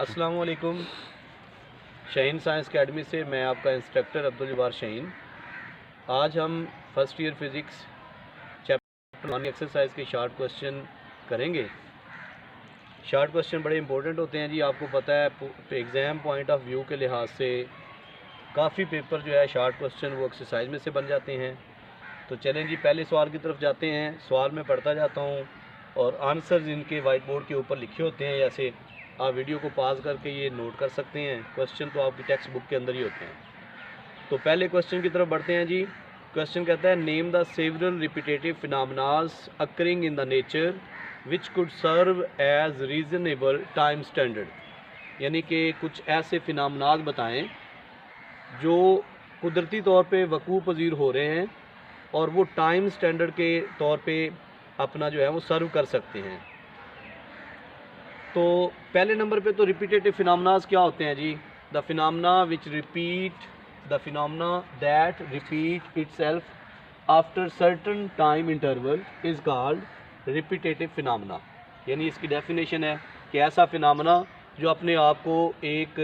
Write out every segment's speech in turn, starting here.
अस्सलाम वालेकुम। Shaheen science academy से मैं आपका इंस्ट्रक्टर अब्दुल जब्बार शाहीन। आज हम first year physics chapter 1 exercise के शॉर्ट क्वेश्चन करेंगे। शॉर्ट क्वेश्चन बड़े इंपॉर्टेंट होते हैं जी, आपको पता है एग्ज़ाम पॉइंट ऑफ व्यू के लिहाज से काफ़ी पेपर जो है शॉर्ट क्वेश्चन वो एक्सरसाइज में से बन जाते हैं। तो चलें जी, पहले सवाल की तरफ जाते हैं। सवाल मैं पढ़ता जाता हूँ और आंसर्स इनके वाइट बोर्ड के ऊपर लिखे होते हैं। जैसे आप वीडियो को पॉज करके ये नोट कर सकते हैं। क्वेश्चन तो आपकी टेक्स्ट बुक के अंदर ही होते हैं। तो पहले क्वेश्चन की तरफ बढ़ते हैं जी। क्वेश्चन कहता है name the several repetitive phenomenas occurring in the nature which could serve as reasonable time standard. यानी कि कुछ ऐसे फिनोमेनास बताएं जो कुदरती तौर पे वकूफ़ पज़ीर हो रहे हैं और वो टाइम स्टैंडर्ड के तौर पे अपना जो है वो सर्व कर सकते हैं। तो पहले नंबर पे तो रिपीटेटिव फिनोमेनास क्या होते हैं जी? The phenomena which repeat the phenomena that repeat itself after certain time interval is called repetitive phenomena. यानी इसकी डेफिनेशन है कि ऐसा फिनोमेना जो अपने आप को एक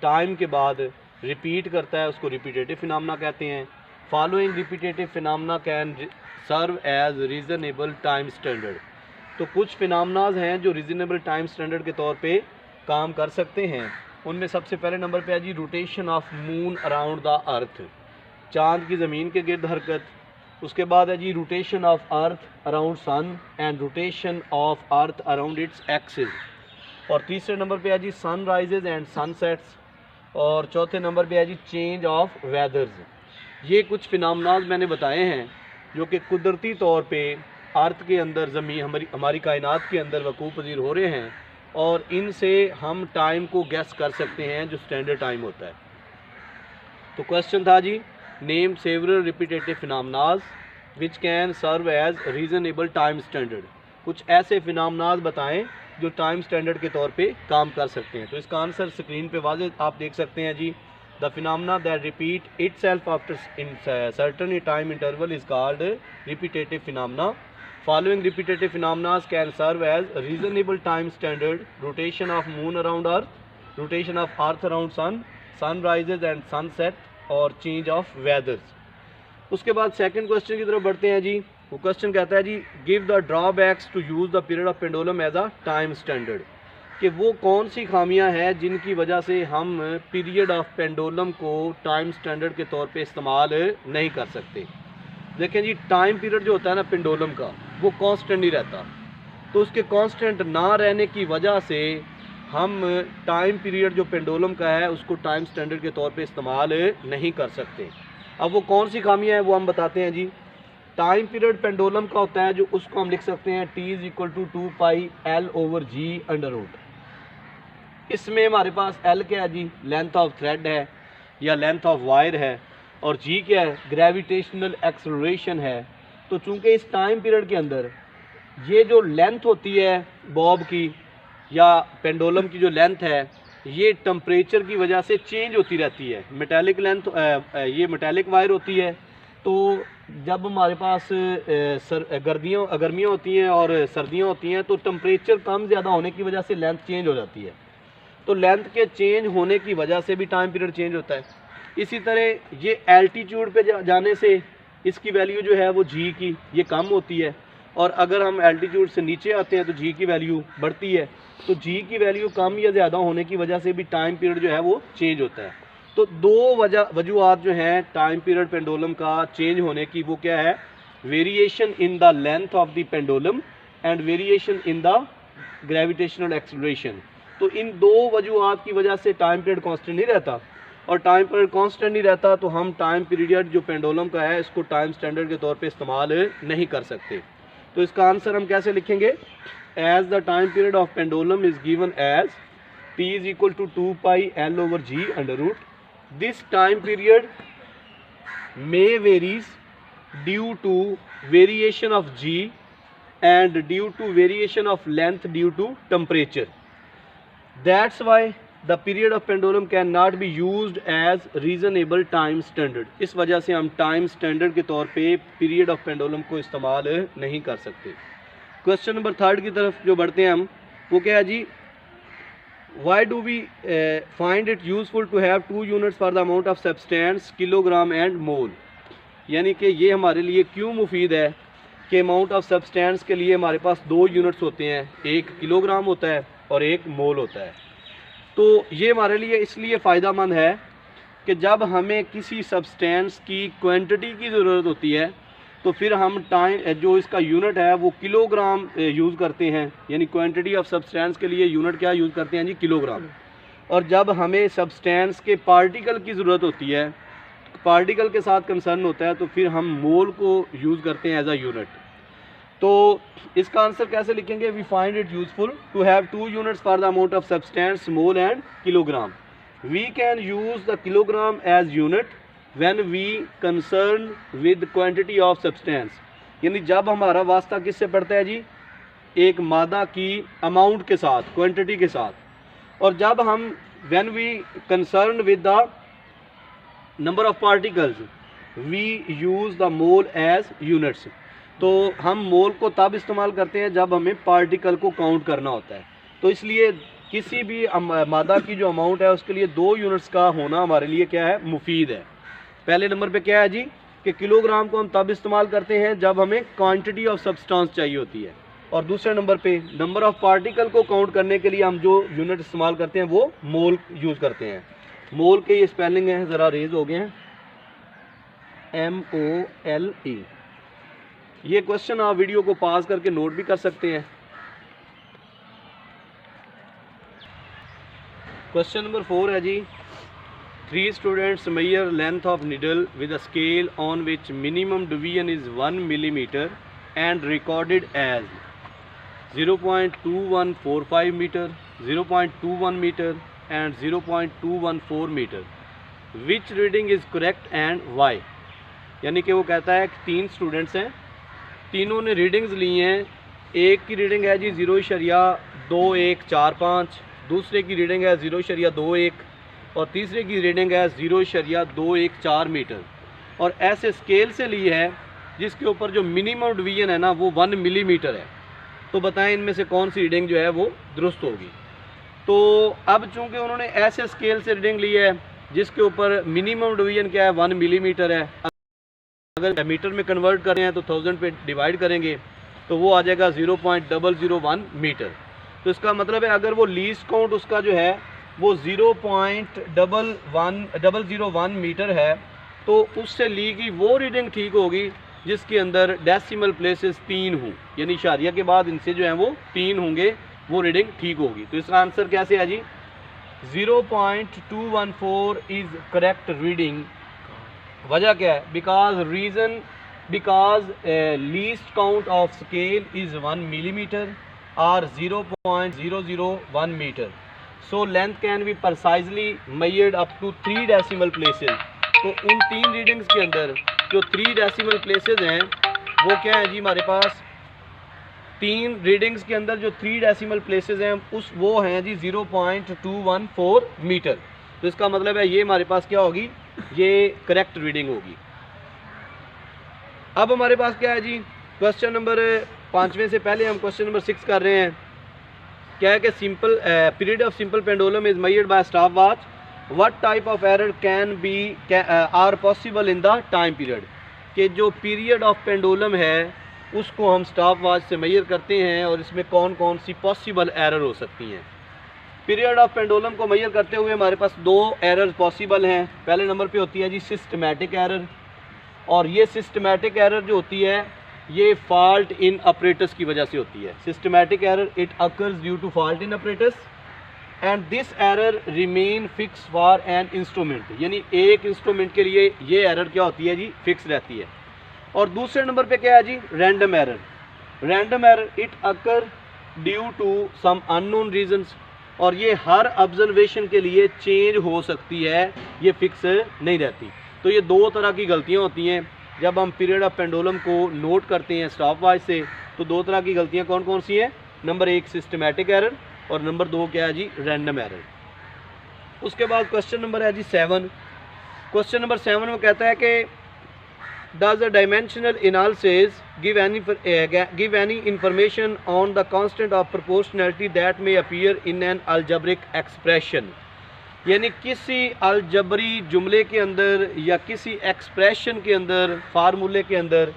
टाइम के बाद रिपीट करता है उसको रिपीटेटिव फिनोमेना कहते हैं। Following repetitive phenomena can serve as reasonable time standard. तो कुछ फिनोमेनास हैं जो रीजनेबल टाइम स्टैंडर्ड के तौर पे काम कर सकते हैं। उनमें सबसे पहले नंबर पे है जी rotation of moon around the earth, चांद की ज़मीन के गिर्द हरकत। उसके बाद है जी rotation of earth around sun and rotation of earth around its axis. और तीसरे नंबर पे है जी सन राइजेज एंड सनसेट्स। और चौथे नंबर पे है जी चेंज ऑफ वेदर्स। ये कुछ फिनोमेनास मैंने बताए हैं जो कि कुदरती तौर पे अर्थ के अंदर ज़मीन हमारी कायनात के अंदर वकूफ़ पज़ीर हो रहे हैं और इनसे हम टाइम को गैस कर सकते हैं जो स्टैंडर्ड टाइम होता है। तो क्वेश्चन था जी name several repetitive phenomenas which can serve as reasonable time standard. कुछ ऐसे फिनोमेनास बताएं जो टाइम स्टैंडर्ड के तौर पे काम कर सकते हैं। तो इसका आंसर स्क्रीन पे वाज़ेह आप देख सकते हैं जी। The phenomena that repeat itself after in certain time interval is called repetitive phenomena. Following repetitive phenomena can serve as a reasonable time standard: rotation of moon around earth, rotation of earth around sun, sunrises and sunset और change of weathers। उसके बाद second question की तरफ बढ़ते हैं जी। वो question कहता है जी give the drawbacks to use the period of pendulum as a time standard. कि वो कौन सी खामियां हैं जिनकी वजह से हम पीरियड ऑफ पेंडुलम को टाइम स्टैंडर्ड के तौर पे इस्तेमाल नहीं कर सकते। देखें जी, टाइम पीरियड जो होता है ना पेंडुलम का वो कांस्टेंट नहीं रहता। तो उसके कांस्टेंट ना रहने की वजह से हम टाइम पीरियड जो पेंडुलम का है उसको टाइम स्टैंडर्ड के तौर पे इस्तेमाल नहीं कर सकते। अब वो कौन सी खामियां हैं वो हम बताते हैं जी। टाइम पीरियड पेंडुलम का होता है जो उसको हम लिख सकते हैं T = 2 पाई L/G√। इसमें हमारे पास L क्या है जी? लेंथ ऑफ थ्रेड है या लेंथ ऑफ वायर है। और G क्या है? ग्रेविटेशनल एक्सेलरेशन है। तो चूंकि इस टाइम पीरियड के अंदर ये जो लेंथ होती है बॉब की या पेंडुलम की जो लेंथ है ये टेम्परेचर की वजह से चेंज होती रहती है। मेटालिक लेंथ ये मेटालिक वायर होती है। तो जब हमारे पास गर्मियाँ होती हैं और सर्दियाँ होती हैं तो टेम्परेचर कम ज़्यादा होने की वजह से लेंथ चेंज हो जाती है। तो लेंथ के चेंज होने की वजह से भी टाइम पीरियड चेंज होता है। इसी तरह ये एल्टीट्यूड पे जाने से इसकी वैल्यू जो है वो G की ये कम होती है और अगर हम एल्टीट्यूड से नीचे आते हैं तो G की वैल्यू बढ़ती है। तो G की वैल्यू कम या ज़्यादा होने की वजह से भी टाइम पीरियड जो है वो चेंज होता है। तो दो वजूहत जो हैं टाइम पीरियड पेंडुलम का चेंज होने की, वो क्या है? Variation in the length of the pendulum and variation in the gravitational acceleration. तो इन दो वजूहत की वजह से टाइम पीरियड कांस्टेंट नहीं रहता। और टाइम पीरियड कांस्टेंट नहीं रहता तो हम टाइम पीरियड जो पेंडुलम का है इसको टाइम स्टैंडर्ड के तौर पे इस्तेमाल नहीं कर सकते। तो इसका आंसर हम कैसे लिखेंगे? As the time period of pendulum is given as T = 2 pi L/G√। This time period may varies due to variation of G and due to variation of length due to temperature. That's why the period of pendulum cannot be used as reasonable time standard। इस वजह से हम time standard के तौर पे period of pendulum को इस्तेमाल नहीं कर सकते। क्वेश्चन नंबर 3 की तरफ जो बढ़ते हैं हम, वो क्या है जी? Why do we find it useful to have 2 units for the amount of substance kilogram and mole, यानी कि ये हमारे लिए क्यों मुफीद है कि अमाउंट ऑफ सब्सटेंस के लिए हमारे पास 2 यूनिट्स होते हैं, एक किलोग्राम होता है और एक मोल होता है। तो ये हमारे लिए इसलिए फ़ायदा मंद है कि जब हमें किसी सब्सटेंस की क्वांटिटी की ज़रूरत होती है तो फिर हम टाइम जो इसका यूनिट है वो किलोग्राम यूज़ करते हैं, यानी क्वांटिटी ऑफ सब्सटेंस के लिए यूनिट क्या यूज़ करते हैं जी, किलोग्राम। और जब हमें सब्सटेंस के पार्टिकल की ज़रूरत होती है, पार्टिकल के साथ कंसर्न होता है, तो फिर हम मोल को यूज़ करते हैं एज अ यूनिट। तो इसका आंसर कैसे लिखेंगे? We find it useful to have 2 units for the amount of substance mole and kilogram. We can use the kilogram as unit when we concern with quantity of substance, यानी जब हमारा वास्ता किससे पड़ता है जी, एक मादा की अमाउंट के साथ, क्वांटिटी के साथ। और जब हम when we concern with the number of particles we use the mole as units, तो हम मोल को तब इस्तेमाल करते हैं जब हमें पार्टिकल को काउंट करना होता है। तो इसलिए किसी भी मादा की जो अमाउंट है उसके लिए 2 यूनिट्स का होना हमारे लिए क्या है, मुफीद है। पहले नंबर पे क्या है जी कि किलोग्राम को हम तब इस्तेमाल करते हैं जब हमें क्वांटिटी ऑफ सब्सटेंस चाहिए होती है, और दूसरे नंबर पे नंबर ऑफ पार्टिकल को काउंट करने के लिए हम जो यूनिट इस्तेमाल करते हैं वो मोल यूज़ करते हैं। मोल के ये स्पेलिंग हैं, ज़रा रेज हो गए हैं, MOLE। ये क्वेश्चन आप वीडियो को पॉज करके नोट भी कर सकते हैं। क्वेश्चन नंबर 4 है जी, 3 students measure length of needle with a scale on which minimum deviation is 1 millimeter and recorded as 0.2145 meter, 0.21 meter and 0.214 meter. Which reading is correct and why? यानी कि वो कहता है कि 3 स्टूडेंट्स हैं, तीनों ने रीडिंग्स ली हैं। एक की रीडिंग है जी 0.2145, दूसरे की रीडिंग है 0.21 और तीसरे की रीडिंग है 0.214 मीटर, और ऐसे स्केल से ली है जिसके ऊपर जो मिनिमम डिवीजन है ना वो 1 मिलीमीटर है। तो बताएं इनमें से कौन सी रीडिंग जो है वो दुरुस्त होगी। तो अब चूंकि उन्होंने ऐसे स्केल से रीडिंग ली है जिसके ऊपर मिनिमम डिवीजन क्या है, 1 मिलीमीटर है, अगर मीटर में कन्वर्ट करें हैं तो 1000 पे डिवाइड करेंगे तो वो आ जाएगा 0.001 मीटर। तो इसका मतलब है अगर वो लीस्ट काउंट उसका जो है वो 0.001 मीटर है तो उससे ली गई वो रीडिंग ठीक होगी जिसके अंदर डेसिमल प्लेसेस 3 हों, यानी इशारिया के बाद इनसे जो है वो 3 होंगे, वो रीडिंग ठीक होगी। तो इसका आंसर कैसे है जी, 0.214 इज़ करेक्ट रीडिंग। वजह क्या है? Because least count of scale is 1 millimetre और 0.001 metre. So length can be precisely measured up to 3 decimal places। तो उन 3 रीडिंग्स के अंदर जो 3 डेसिमल प्लेसेस हैं वो क्या है जी, हमारे पास 3 रीडिंग्स के अंदर जो 3 डेसिमल प्लेसेस हैं वो हैं जी 0.214 मीटर। तो इसका मतलब है ये हमारे पास क्या होगी, ये करेक्ट रीडिंग होगी। अब हमारे पास क्या है जी, क्वेश्चन नंबर 5वें से पहले हम क्वेश्चन नंबर 6 कर रहे हैं। क्या है कि simple period of simple pendulum is measured by stop watch. What type of error can be are possible in the time period, कि जो पीरियड ऑफ पेंडुलम है उसको हम स्टॉप वॉच से मेजर करते हैं और इसमें कौन कौन सी पॉसिबल एरर हो सकती हैं। पीरियड ऑफ पेंडुलम को मेजर करते हुए हमारे पास 2 एरर पॉसिबल हैं। पहले नंबर पे होती है जी सिस्टमैटिक एरर, और ये सिस्टमैटिक एरर जो होती है ये फॉल्ट इन ऑपरेटर्स की वजह से होती है। Systematic error it occurs due to fault in operators and this error remain fix for an instrument, यानी एक इंस्ट्रूमेंट के लिए ये एरर क्या होती है जी, फिक्स रहती है। और दूसरे नंबर पे क्या है जी, random error. Random error it occur due to some unknown reasons, और ये हर ऑब्जर्वेशन के लिए चेंज हो सकती है, ये फिक्स नहीं रहती। तो ये 2 तरह की गलतियाँ होती हैं जब हम पीरियड ऑफ पेंडुलम को नोट करते हैं स्टॉप वॉच से। तो 2 तरह की गलतियाँ कौन कौन सी हैं? नंबर 1 सिस्टमैटिक एरर और नंबर 2 क्या है जी, रैंडम एरर। उसके बाद क्वेश्चन नंबर है जी 7। क्वेश्चन नंबर 7 में कहता है कि Does the dimensional analysis give any information on the constant of proportionality that may appear in an algebraic expression? यानी किसी अलजबरी जुमले के अंदर या किसी एक्सप्रेशन के अंदर, फार्मूले के अंदर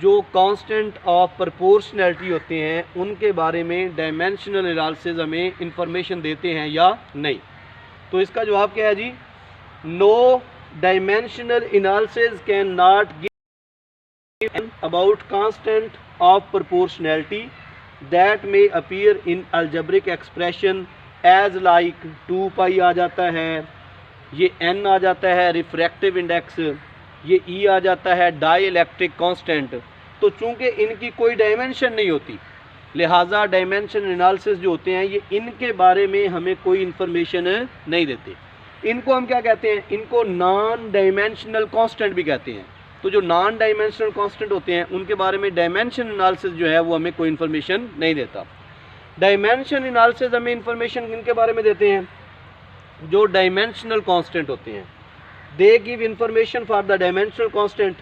जो कांस्टेंट ऑफ प्रोपोर्शनैलिटी होते हैं उनके बारे में डायमेंशनल एनालिसिस हमें इंफॉर्मेशन देते हैं या नहीं। तो इसका जवाब क्या है जी? No dimensional analysis can not give about constant of proportionality that may appear in algebraic expression as like 2 पाई आ जाता है, ये n आ जाता है रिफ्रैक्टिव इंडेक्स, ये e आ जाता है डाइलेक्ट्रिक कांस्टेंट। तो चूंकि इनकी कोई डायमेंशन नहीं होती, लिहाजा डायमेंशन एनालिसिस जो होते हैं ये इनके बारे में हमें कोई इंफॉर्मेशन नहीं देते। इनको हम क्या कहते हैं? इनको नॉन डायमेंशनल कांस्टेंट भी कहते हैं। तो जो नॉन डायमेंशनल कांस्टेंट होते हैं उनके बारे में डायमेंशन एनालिसिस जो है वो हमें कोई इन्फॉर्मेशन नहीं देता। डायमेंशन एनालिसिस हमें इन्फॉर्मेशन इनके बारे में देते हैं जो डायमेंशनल कांस्टेंट होते हैं। They give information for the dimensional constant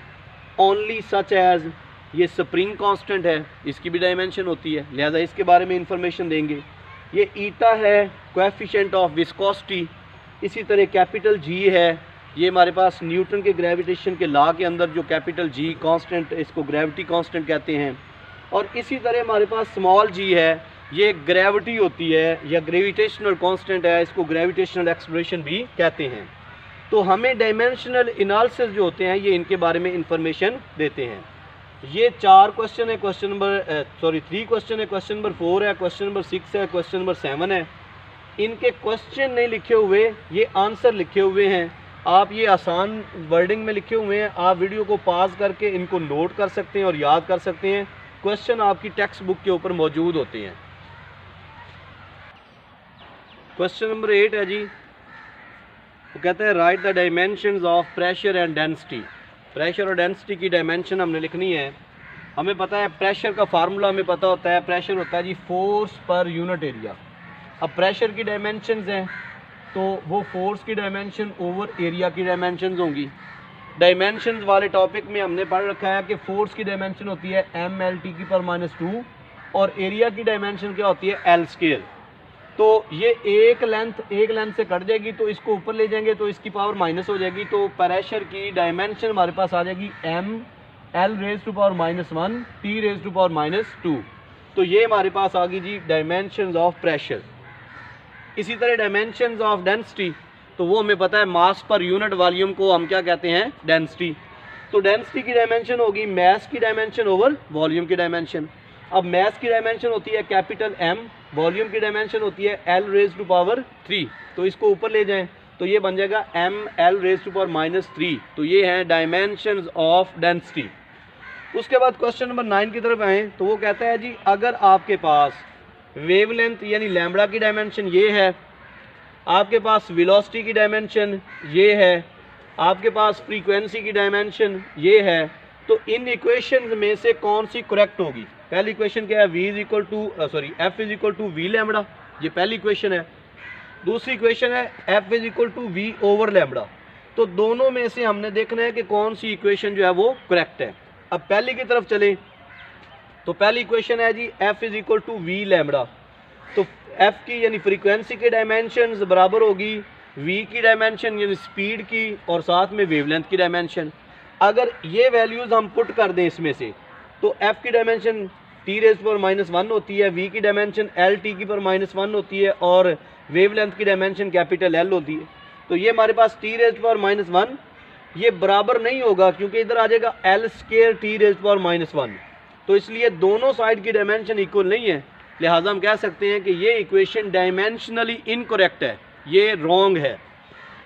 only such as, ये स्प्रिंग कांस्टेंट है, इसकी भी डायमेंशन होती है, लिहाजा इसके बारे में इंफॉर्मेशन देंगे। ये ईटा है कोएफिशिएंट ऑफ विस्कोसिटी, इसी तरह कैपिटल जी है, ये हमारे पास न्यूटन के ग्रेविटेशन के लॉ के अंदर जो कैपिटल जी कांस्टेंट, इसको ग्रेविटी कांस्टेंट कहते हैं। और इसी तरह हमारे पास स्मॉल जी है, ये ग्रेविटी होती है या ग्रेविटेशनल कांस्टेंट है, इसको ग्रेविटेशनल एक्सप्रेशन भी कहते हैं। तो हमें डायमेंशनल एनालिसिस जो होते हैं ये इनके बारे में इंफॉर्मेशन देते हैं। ये 4 क्वेश्चन है, 3 क्वेश्चन है, क्वेश्चन नंबर 4 है, क्वेश्चन नंबर 6 है, क्वेश्चन नंबर 7 है। इनके क्वेश्चन नहीं लिखे हुए, ये आंसर लिखे हुए हैं। आप ये आसान वर्डिंग में लिखे हुए हैं, आप वीडियो को पॉज करके इनको नोट कर सकते हैं और याद कर सकते हैं। क्वेश्चन आपकी टेक्स्ट बुक के ऊपर मौजूद होते हैं। क्वेश्चन नंबर 8 है जी, वो कहता है right the dimensions of pressure and density. Pressure और डेंसिटी की डायमेंशन हमने लिखनी है। हमें पता है प्रेशर का फार्मूला हमें पता होता है, प्रेशर होता है जी फोर्स पर यूनिट एरिया। अब प्रेशर की डायमेंशंस हैं तो वो फोर्स की डायमेंशन ओवर एरिया की डायमेंशंस होंगी। डायमेंशंस वाले टॉपिक में हमने पढ़ रखा है कि फोर्स की डायमेंशन होती है mL/2 और एरिया की डायमेंशन क्या होती है L²। तो ये एक लेंथ से कट जाएगी तो इसको ऊपर ले जाएंगे तो इसकी पावर माइनस हो जाएगी। तो प्रेशर की डायमेंशन हमारे पास आ जाएगी mL⁻⁻1 T⁻⁻2। तो ये हमारे पास आ गई जी डायमेंशंस ऑफ प्रेशर। इसी तरह डायमेंशंस ऑफ डेंसिटी, तो वो हमें पता है मास पर यूनिट वॉल्यूम को हम क्या कहते हैं? डेंसिटी। तो डेंसिटी की डायमेंशन होगी मास की डायमेंशन ओवर वॉल्यूम की डायमेंशन। अब मास की डायमेंशन होती है कैपिटल M, वॉल्यूम की डायमेंशन होती है L⁻3। तो इसको ऊपर ले जाएं तो ये बन जाएगा mL⁻3। तो ये हैं डायमेंशंस ऑफ डेंसिटी। उसके बाद क्वेश्चन नंबर 9 की तरफ आएँ तो वो कहता है जी अगर आपके पास वेवलेंथ यानी लैम्बडा की डायमेंशन ये है, आपके पास वेलोसिटी की डायमेंशन ये है, आपके पास फ्रीक्वेंसी की डायमेंशन ये है, तो इन इक्वेशंस में से कौन सी करेक्ट होगी? पहली इक्वेशन क्या है? F = V लैम्बडा, ये पहली इक्वेशन है। दूसरी इक्वेशन है F = V ओवर लैम्बडा। तो दोनों में से हमने देखना है कि कौन सी इक्वेशन जो है वो करेक्ट है। अब पहली की तरफ चलें तो पहली इक्वेशन है जी F = V लैम्बडा। तो F की यानी फ्रीक्वेंसी की डायमेंशन बराबर होगी V की डायमेंशन यानी स्पीड की और साथ में वेवलेंथ की डायमेंशन। अगर ये वैल्यूज़ हम पुट कर दें इसमें से तो F की डायमेंशन T⁻⁻1 होती है, V की डायमेंशन L⁻⁻1 होती है और वेवलेंथ की डायमेंशन कैपिटल L होती है। तो ये हमारे पास T⁻⁻1 ये बराबर नहीं होगा क्योंकि इधर आ जाएगा L² T⁻⁻1। तो इसलिए दोनों साइड की डायमेंशन इक्वल नहीं है, लिहाजा हम कह सकते हैं कि ये इक्वेशन डायमेंशनली इनकरेक्ट है, ये रॉन्ग है।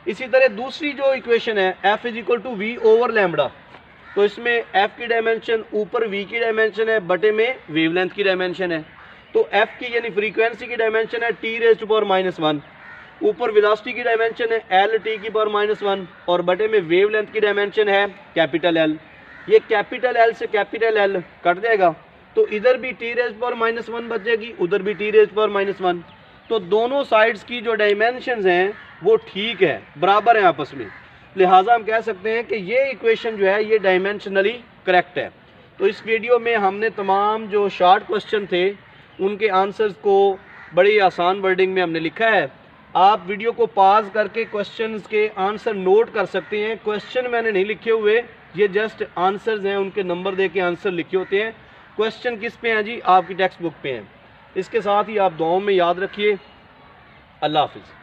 इसी तरह दूसरी जो इक्वेशन है F = V ओवर लैम्बडा, तो इसमें F की डायमेंशन ऊपर V की डायमेंशन है, बटे में वेवलेंथ की डायमेंशन है। तो F की यानी फ्रीक्वेंसी की डायमेंशन है T⁻⁻1, ऊपर वेलोसिटी की डायमेंशन है L⁻⁻1 और बटे में वेवलेंथ की डायमेंशन है कैपिटल L। ये कैपिटल L से कैपिटल L कट जाएगा तो इधर भी T⁻⁻1 बच जाएगी, उधर भी T⁻⁻1। तो दोनों साइड्स की जो डायमेंशंस हैं वो ठीक है, बराबर हैं आपस में। लिहाजा हम कह सकते हैं कि ये इक्वेशन जो है ये डायमेंशनली करेक्ट है। तो इस वीडियो में हमने तमाम जो शॉर्ट क्वेश्चन थे उनके आंसर्स को बड़ी आसान वर्डिंग में हमने लिखा है। आप वीडियो को पॉज करके क्वेश्चंस के आंसर नोट कर सकते हैं। क्वेश्चन मैंने नहीं लिखे हुए, ये जस्ट आंसर्स हैं, उनके नंबर दे के आंसर लिखे होते हैं। क्वेश्चन किस पे हैं जी? आपकी टेक्स्ट बुक पे हैं। इसके साथ ही आप दुआओं में याद रखिए। अल्लाह हाफिज़।